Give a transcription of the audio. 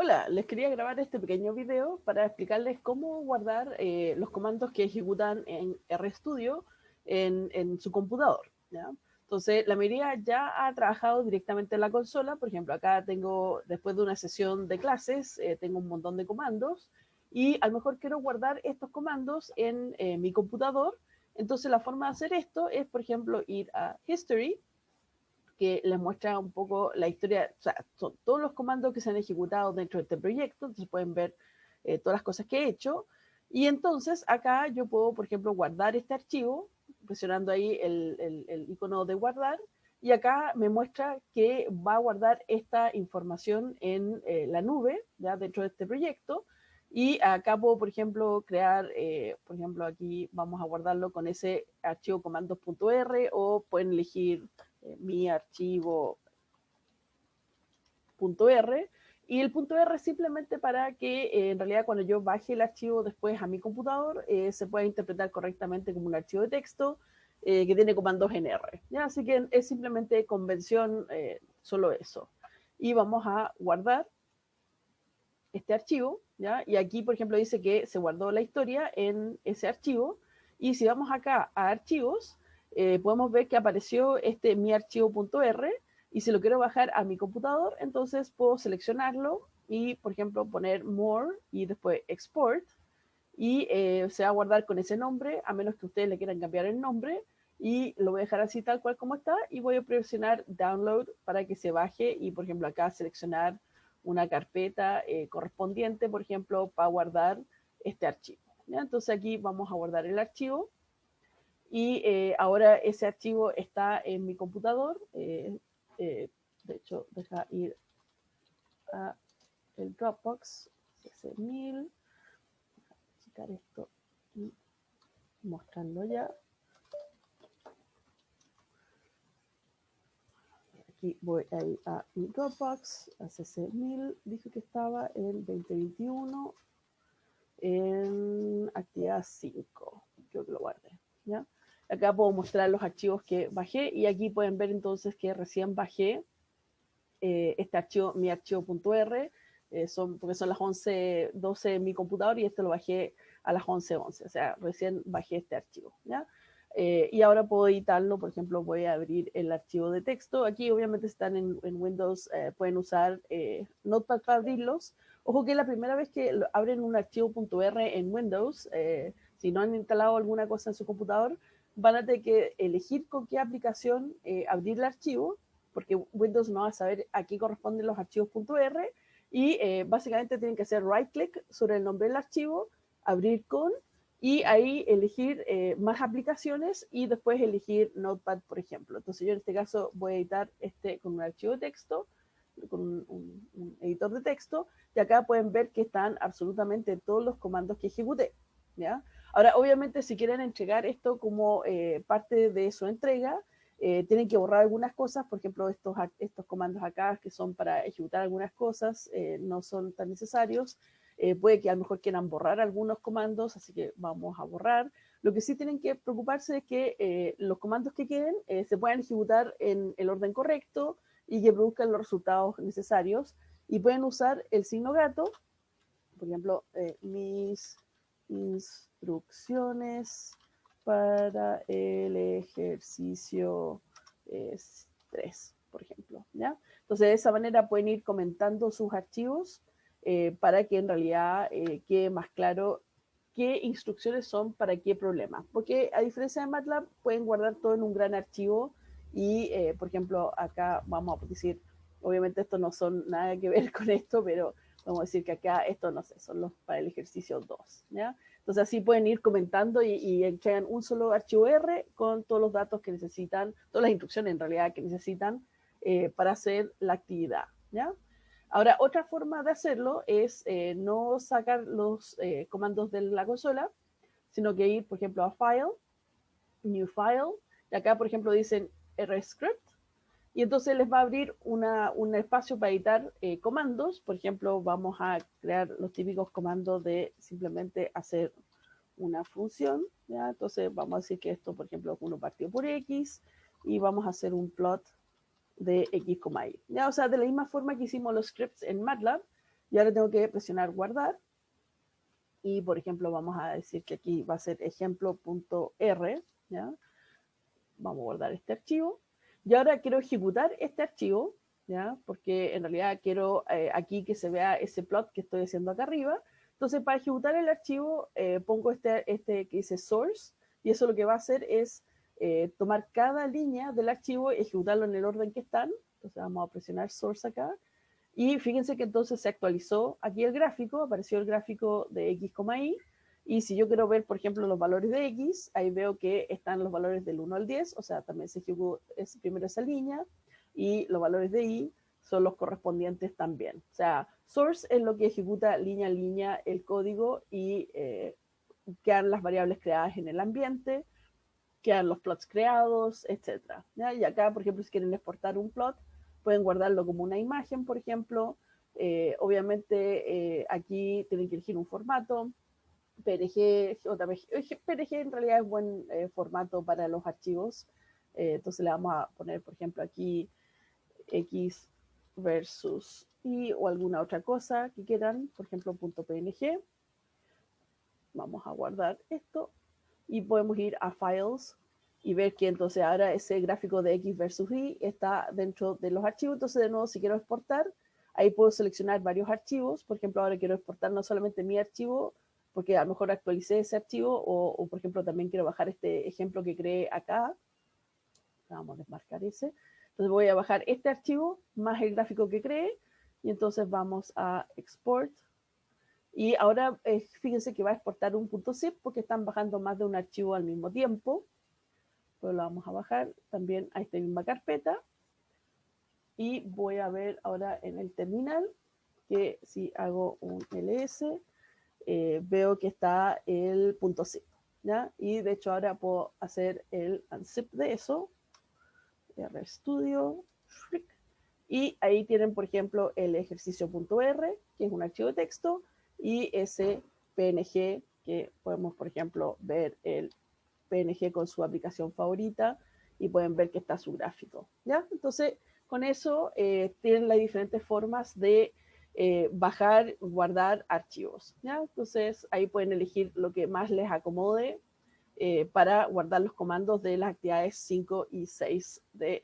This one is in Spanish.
Hola, les quería grabar este pequeño video para explicarles cómo guardar los comandos que ejecutan en RStudio en su computador, ¿ya? Entonces, la mayoría ya ha trabajado directamente en la consola. Por ejemplo, acá tengo, después de una sesión de clases, tengo un montón de comandos y a lo mejor quiero guardar estos comandos en mi computador. Entonces, la forma de hacer esto es, por ejemplo, ir a History, que les muestra un poco la historia, o sea, son todos los comandos que se han ejecutado dentro de este proyecto. Entonces pueden ver todas las cosas que he hecho. Y entonces acá yo puedo, por ejemplo, guardar este archivo, presionando ahí el icono de guardar, y acá me muestra que va a guardar esta información en la nube, ya dentro de este proyecto. Y acá puedo, por ejemplo, crear, por ejemplo, aquí vamos a guardarlo con ese archivo comandos.r, o pueden elegir mi archivo .r, y el .r simplemente para que en realidad cuando yo baje el archivo después a mi computador se pueda interpretar correctamente como un archivo de texto que tiene comandos en R, ¿ya? Así que es simplemente convención, solo eso. Y vamos a guardar este archivo, ¿ya? Y aquí, por ejemplo, dice que se guardó la historia en ese archivo. Y si vamos acá a archivos, podemos ver que apareció este mi archivo.r, y si lo quiero bajar a mi computador, entonces puedo seleccionarlo y, por ejemplo, poner more y después export, y se va a guardar con ese nombre, a menos que ustedes le quieran cambiar el nombre, y lo voy a dejar así tal cual como está, y voy a presionar download para que se baje, y por ejemplo acá seleccionar una carpeta correspondiente, por ejemplo, para guardar este archivo, ¿ya? Entonces aquí vamos a guardar el archivo, y ahora ese archivo está en mi computador. De hecho, deja ir a el Dropbox, ese 1000, quitar esto y mostrarlo ya. Aquí voy a ir a mi Dropbox, a CC1000, dije que estaba en 2021, en actividad 5, creo que lo guardé, ¿ya? Acá puedo mostrar los archivos que bajé, y aquí pueden ver entonces que recién bajé este archivo, mi archivo.r, porque son las 11:12 en mi computador, y esto lo bajé a las 11:11, o sea, recién bajé este archivo, ¿ya? Y ahora puedo editarlo. Por ejemplo, voy a abrir el archivo de texto. Aquí obviamente están en Windows, pueden usar Notepad para abrirlos. Ojo que la primera vez que abren un archivo.r en Windows, si no han instalado alguna cosa en su computador, van a tener que elegir con qué aplicación abrir el archivo, porque Windows no va a saber a qué corresponden los archivos .r, y básicamente tienen que hacer right click sobre el nombre del archivo, abrir con, y ahí elegir más aplicaciones, y después elegir Notepad, por ejemplo. Entonces yo en este caso voy a editar este con un archivo de texto, con un editor de texto, y acá pueden ver que están absolutamente todos los comandos que ejecuté, ¿ya? Ahora, obviamente, si quieren entregar esto como parte de su entrega, tienen que borrar algunas cosas. Por ejemplo, estos comandos acá, que son para ejecutar algunas cosas, no son tan necesarios. Puede que a lo mejor quieran borrar algunos comandos, así que vamos a borrar. Lo que sí tienen que preocuparse es que los comandos que queden se puedan ejecutar en el orden correcto y que produzcan los resultados necesarios. Y pueden usar el signo gato, por ejemplo, mis instrucciones para el ejercicio 3, por ejemplo, ¿ya? Entonces, de esa manera pueden ir comentando sus archivos para que en realidad quede más claro qué instrucciones son para qué problema. Porque a diferencia de MATLAB, pueden guardar todo en un gran archivo, y, por ejemplo, acá vamos a decir, obviamente esto no son nada que ver con esto, pero vamos a decir que acá esto, no sé, son los para el ejercicio 2, ¿ya? Entonces así pueden ir comentando y entregan un solo archivo R con todos los datos que necesitan, todas las instrucciones en realidad que necesitan para hacer la actividad, ¿ya? Ahora, otra forma de hacerlo es no sacar los comandos de la consola, sino que ir, por ejemplo, a File, New File, y acá, por ejemplo, dicen RScript, y entonces les va a abrir un espacio para editar comandos. Por ejemplo, vamos a crear los típicos comandos de simplemente hacer una función, ¿ya? Entonces vamos a decir que esto, por ejemplo, es 1 partido por x, y vamos a hacer un plot de x, y, ¿ya? O sea, de la misma forma que hicimos los scripts en MATLAB, Y ahora tengo que presionar guardar. Y, por ejemplo, vamos a decir que aquí va a ser ejemplo.r, ¿ya? Vamos a guardar este archivo. Y ahora quiero ejecutar este archivo, ¿ya? Porque en realidad quiero aquí que se vea ese plot que estoy haciendo acá arriba. Entonces, para ejecutar el archivo, pongo este que dice source, y eso lo que va a hacer es tomar cada línea del archivo y ejecutarlo en el orden que están. Entonces, vamos a presionar source acá. Y fíjense que entonces se actualizó aquí el gráfico, apareció el gráfico de x, y. Y si yo quiero ver, por ejemplo, los valores de x, ahí veo que están los valores del 1 al 10, o sea, también se ejecutó primero esa línea, y los valores de y son los correspondientes también. O sea, source es lo que ejecuta línea a línea el código y quedan las variables creadas en el ambiente, quedan los plots creados, etc. ¿Ya? Y acá, por ejemplo, si quieren exportar un plot, pueden guardarlo como una imagen, por ejemplo. Obviamente, aquí tienen que elegir un formato. PNG, JPG. PNG en realidad es buen formato para los archivos. Entonces le vamos a poner, por ejemplo, aquí X versus Y o alguna otra cosa que quieran, por ejemplo, .png. Vamos a guardar esto y podemos ir a Files y ver que entonces ahora ese gráfico de X versus Y está dentro de los archivos. Entonces, de nuevo, si quiero exportar, ahí puedo seleccionar varios archivos. Por ejemplo, ahora quiero exportar no solamente mi archivo, porque a lo mejor actualicé ese archivo, o por ejemplo, también quiero bajar este ejemplo que creé acá. Vamos a desmarcar ese. Entonces voy a bajar este archivo más el gráfico que creé, y entonces vamos a Export. Y ahora fíjense que va a exportar un .zip porque están bajando más de un archivo al mismo tiempo. Pues lo vamos a bajar también a esta misma carpeta. Y voy a ver ahora en el terminal que si hago un ls, veo que está el .zip, ¿ya? Y de hecho ahora puedo hacer el unzip de eso. RStudio. Y ahí tienen, por ejemplo, el ejercicio.r, que es un archivo de texto, y ese PNG, que podemos, por ejemplo, ver el PNG con su aplicación favorita, y pueden ver que está su gráfico, ¿ya? Entonces, con eso tienen las diferentes formas de bajar, guardar archivos, ¿ya? Entonces, ahí pueden elegir lo que más les acomode para guardar los comandos de las actividades 5 y 6 de